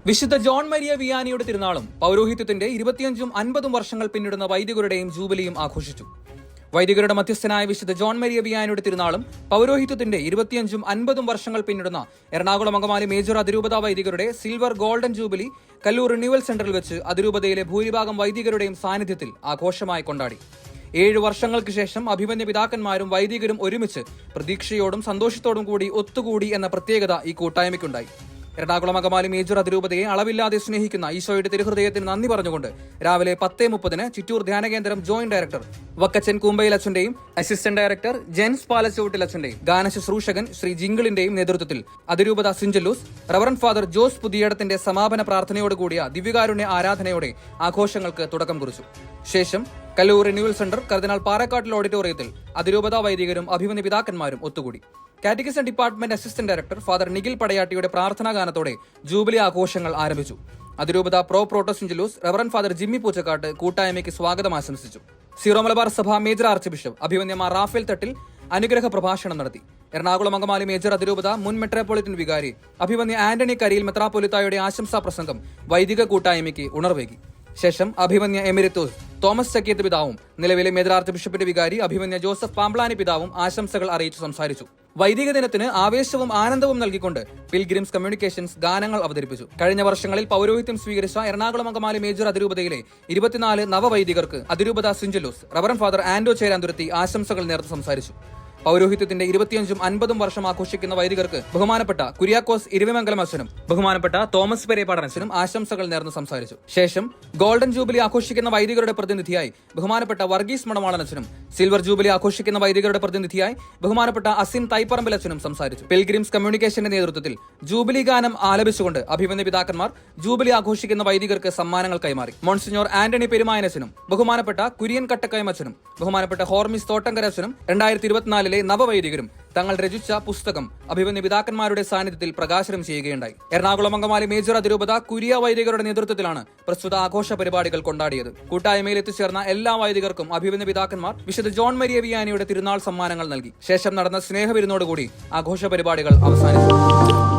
വിശുദ്ധ John Maria വിയാനിയുടെ തിരുനാളും പൗരോഹിത്യത്തിന്റെ 25ഉം 50ഉം വർഷങ്ങൾ പിന്നിടുന്ന വൈദികരുടെയും ജൂബിലിയും ആഘോഷിച്ചു. വൈദികരുടെ മധ്യസ്ഥനായ വിശുദ്ധ ജോൺ മരിയ വിയാനിയുടെ തിരുനാളും പൗരോഹിത്യത്തിന്റെ 25ഉം 50ഉം വർഷങ്ങൾ പിന്നിടുന്ന എറണാകുളം അങ്കമാലി മേജർ അതിരൂപതാ വൈദികരുടെ silver golden jubilee Kalloor renewal സെന്ററിൽ വെച്ച് അതിരൂപതയിലെ ഭൂരിഭാഗം വൈദികരുടെയും സാന്നിധ്യത്തിൽ ആഘോഷമായി കൊണ്ടാടി. 7 വർഷങ്ങൾക്ക് ശേഷം അഭിമന്യ പിതാക്കന്മാരും വൈദികരും ഒരുമിച്ച് പ്രതീക്ഷയോടും സന്തോഷത്തോടും കൂടി ഒത്തുകൂടി എന്ന പ്രത്യേകത ഈ കൂട്ടായ്മയ്ക്കുണ്ടായി. എറണാകുളം അങ്കമാലി മേജർ അതിരൂപതയെ അളവില്ലാതെ സ്നേഹിക്കുന്ന ഈശോയുടെ തിരുഹൃദയത്തിന് നന്ദി പറഞ്ഞുകൊണ്ട് രാവിലെ 10:30 ചിറ്റൂർ ധ്യാനകേന്ദ്രം ജോയിന്റ് ഡയറക്ടർ വക്കച്ചൻ കൂമ്പയിൽ അച്ഛന്റെയും അസിസ്റ്റന്റ് ഡയറക്ടർ ജെൻസ് പാലച്ചോട്ടിൽ അച്ഛന്റെയും ഗാനശുശ്രൂഷകൻ ശ്രീ ജിങ്കിളിന്റെയും നേതൃത്വത്തിൽ അതിരൂപത സിഞ്ചലൂസ് റവറന്റ് ഫാദർ ജോസ് പുതിയടത്തിന്റെ സമാപന പ്രാർത്ഥനയോടുകൂടിയ ദിവ്യകാരുണ്യ ആരാധനയോടെ ആഘോഷങ്ങൾക്ക് തുടക്കം കുറിച്ചു. ശേഷം കല്ലൂർ റിന്യൂവൽ സെന്റർ കർദിനാൾ പാറക്കാട്ടിൽ ഓഡിറ്റോറിയത്തിൽ അതിരൂപതാ വൈദികരും അഭിമന്യ പിതാക്കന്മാരും ഒത്തുകൂടി. Catechism department assistant director father Nikhil പടയാട്ടിയുടെ പ്രാർത്ഥനാ ഗാനത്തോടെ ജൂബിലി ആഘോഷങ്ങൾ ആരംഭിച്ചു. അതിരൂപത പ്രോട്ടോസിഞ്ചലൂസ് റവറന്റ് ഫാദർ ജിമ്മി പൂച്ചക്കാട്ട് കൂട്ടായ്മയ്ക്ക് സ്വാഗതം ആശംസിച്ചു. സീറോ മലബാർ സഭ മേജർ ആർച്ച് ബിഷപ്പ് അഭിമന്യമാർ റാഫേൽ തട്ടിൽ അനുഗ്രഹ പ്രഭാഷണം നടത്തി. എറണാകുളം അങ്കമാലി മേജർ അതിരൂപത മുൻ മെട്രോപൊളിറ്റൻ വികാരി അഭിമന്യ ആന്റണി കരിയിൽ മെത്രാപ്പൊലിത്തായുടെ ആശംസാ പ്രസംഗം വൈദിക കൂട്ടായ്മയ്ക്ക് ഉണർവേകി. ശേഷം അഭിമന്യ എമിരിത്തോസ് തോമസ് ചക്കിയത്ത് പിതാവും നിലവിലെ മേജർ ആർച്ച് ബിഷപ്പിന്റെ വികാരി അഭിമന്യ ജോസഫ് പാംപ്ലാനി പിതാവും ആശംസകൾ അറിയിച്ചു സംസാരിച്ചു. വൈദിക ദിനത്തിന് ആവേശവും ആനന്ദവും നൽകിക്കൊണ്ട് പിൽഗ്രിംസ് കമ്മ്യൂണിക്കേഷൻസ് ഗാനങ്ങൾ അവതരിപ്പിച്ചു. കഴിഞ്ഞ വർഷങ്ങളിൽ പൗരോഹിത്യം സ്വീകരിച്ച എറണാകുളം അങ്കമാലി മേജർ അതിരൂപതയിലെ 24 നവവൈദികർക്ക് അതിരൂപത സിഞ്ചലൂസ് റവറന്റ് ഫാദർ ആൻഡോ ചേരാന്തുരത്തി ആശംസകൾ നേർന്ന് സംസാരിച്ചു. പൗരോഹിത്യത്തിന്റെ 25ഉം 50ഉം വർഷം ആഘോഷിക്കുന്ന വൈദികർക്ക് ബഹുമാനപ്പെട്ട കുര്യാക്കോസ് ഇരുവിമംഗലം അച്ഛനും ബഹുമാനപ്പെട്ട തോമസ് പെരേപ്പാടനച്ഛനും ആശംസകൾ നേർന്ന് സംസാരിച്ചു. ശേഷം ഗോൾഡൻ ജൂബിലി ആഘോഷിക്കുന്ന വൈദികരുടെ പ്രതിനിധിയായി ബഹുമാനപ്പെട്ട വർഗീസ് മണവാളനച്ഛനും സിൽവർ ജൂബിലി ആഘോഷിക്കുന്ന വൈദികരുടെ പ്രതിനിധിയായി ബഹുമാനപ്പെട്ട അസിൻ തൈപ്പറമ്പിൽ അച്ഛനും സംസാരിച്ചു. പിൽഗ്രിംസ് കമ്മ്യൂണിക്കേഷന്റെ നേതൃത്വത്തിൽ ജൂബിലി ഗാനം ആലപിച്ചുകൊണ്ട് അഭിമന്യ പിതാക്കന്മാർ ജൂബിലി ആഘോഷിക്കുന്ന വൈദികർക്ക് സമ്മാനങ്ങൾ കൈമാറി. മോൺസിഞ്ഞോർ ആന്റണി പെരുമായനച്ഛനും ബഹുമാനപ്പെട്ട കുര്യൻ കട്ടക്കയമച്ഛനും ബഹുമാനപ്പെട്ട ഹോർമിസ് തോട്ടങ്കര അച്ഛനും 2024 നവവൈദികരും തങ്ങൾ രചിച്ച പുസ്തകം അഭിമന്യ പിതാക്കന്മാരുടെ സാന്നിധ്യത്തിൽ പ്രകാശനം ചെയ്യുകയുണ്ടായി. എറണാകുളം അങ്കമാലി മേജർ അതിരൂപത കുരിയ വൈദികരുടെ നേതൃത്വത്തിലാണ് പ്രസ്തുത ആഘോഷ പരിപാടികൾ കൊണ്ടാടിയത്. കൂട്ടായ്മയിൽ എത്തിച്ചേർന്ന എല്ലാ വൈദികർക്കും അഭിമന്യ പിതാക്കന്മാർ വിശുദ്ധ ജോൺ മരിയ വിയാനിയുടെ തിരുനാൾ സമ്മാനങ്ങൾ നൽകി. ശേഷം നടന്ന സ്നേഹവിരുന്നോടുകൂടി ആഘോഷ പരിപാടികൾ അവസാനിച്ചു.